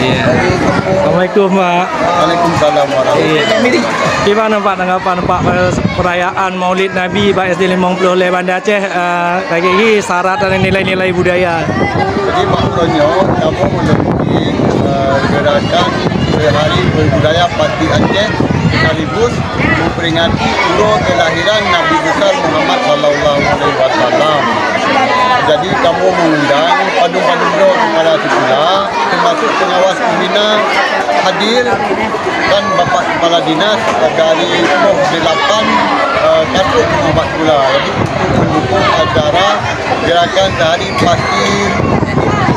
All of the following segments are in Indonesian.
Iya. Assalamualaikum Pak. Waalaikumsalam warahmatullahi wabarakatuh. Gimana Pak tanggapan Pak perayaan Maulid Nabi Pak SD 50 oleh Banda Aceh kayak ini syarat dan nilai-nilai budaya. Jadi makronya kamu melalui gerakan Hari Berbudaya Pati Aceh sekaligus memperingati pura kelahiran Nabi besar Muhammad Sallallahu Alaihi Wasallam. Jadi kamu mengundang padu-padu kepada sekolah termasuk pengawas pembina hadir dan Bapak Kepala Dinas dari 8 kasut Muhammad Sekolah. Jadi untuk mendukung acara gerakan Sehari Pasti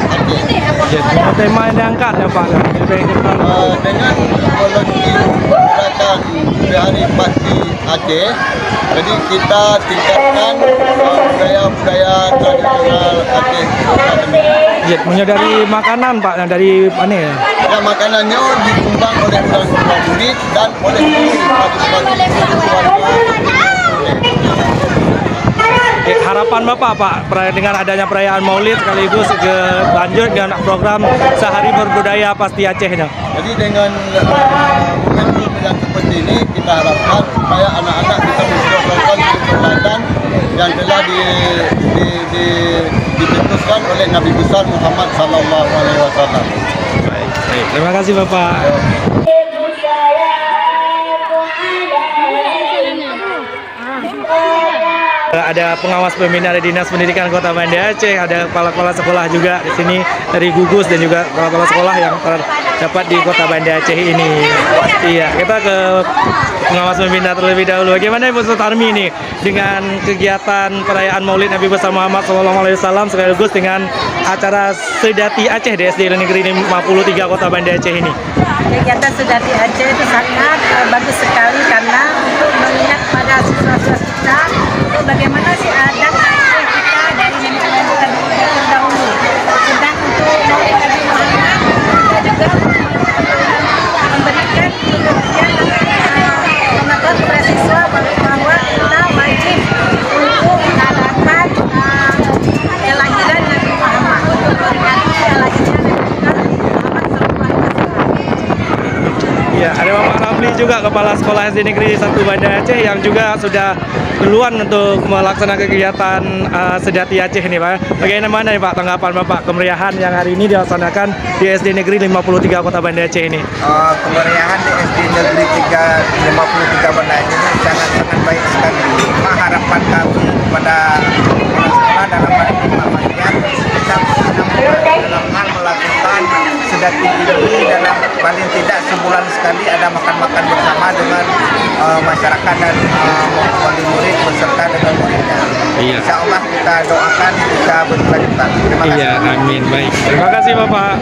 Aceh. Ya, tema yang diangkat ya Pak. Dengan teknologi gerakan Sehari Pasti Aceh, jadi kita tingkatkan budaya-budaya tradisional Aceh. Ya, punya dari makanan Pak, dari mana ya? Ya, makanannya disumbang oleh orang murid dan oleh Harapan Bapak Pak dengan adanya perayaan Maulid sekaligus lanjut dengan program Sehari Berbudaya Pasti Acehnya. Jadi dengan momentum yang seperti ini kita harapkan supaya anak-anak bisa melakukan kegiatan yang telah dicetuskan oleh Nabi besar Muhammad Sallallahu Alaihi Wasallam. Baik, terima kasih Bapak. Ada pengawas pembina dari Dinas Pendidikan Kota Banda Aceh, ada kepala-kepala sekolah juga di sini dari gugus dan juga kepala-kepala sekolah yang terdapat di Kota Banda Aceh ini. Iya, kita ke pengawas pembina terlebih dahulu. Bagaimana Ibu Sutarmi ini dengan kegiatan perayaan Maulid Nabi besar Muhammad SAW sekaligus dengan acara Sedati Aceh di SD Negeri 53 Kota Banda Aceh ini? Kegiatan Sedati Aceh itu sangat bagus sekali karena untuk mengingat pada siswa-siswa kita bagaimana sih adat Aceh kita dari nenek kita terdahulu. Sedang untuk Maulid Nabi Muhammad kita juga memberikan pengertian pengetahuan kepada siswa bahwa kita wajib untuk mengadakan kelahiran Nabi Muhammad untuk memperingati kelahiran Nabi Muhammad SAW. Ya, ada Bapak Ramli juga Kepala Sekolah SD Negeri 1 Banda Aceh yang juga sudah duluan untuk melaksanakan kegiatan Sedati Aceh ini Pak. Bagaimana nih Pak tanggapan Bapak kemeriahan yang hari ini dilaksanakan di SD Negeri 53 Kota Banda Aceh ini? Kemeriahan di SD Negeri 53 Banda Aceh ini sangat-sangat baik sekali. Harapan kami kepada sekolah dalam hal ini Muhammadiyah bisa dalam hal melakukan Sedati ini dalam paling tidak sebulan sekali ada makan-makan bersama dengan masyarakat dan wali murid beserta dengan muridnya. Iya. Insya Allah kita doakan bisa berkelanjutan. Terima kasih. Iya, amin. Baik. Terima kasih Bapak.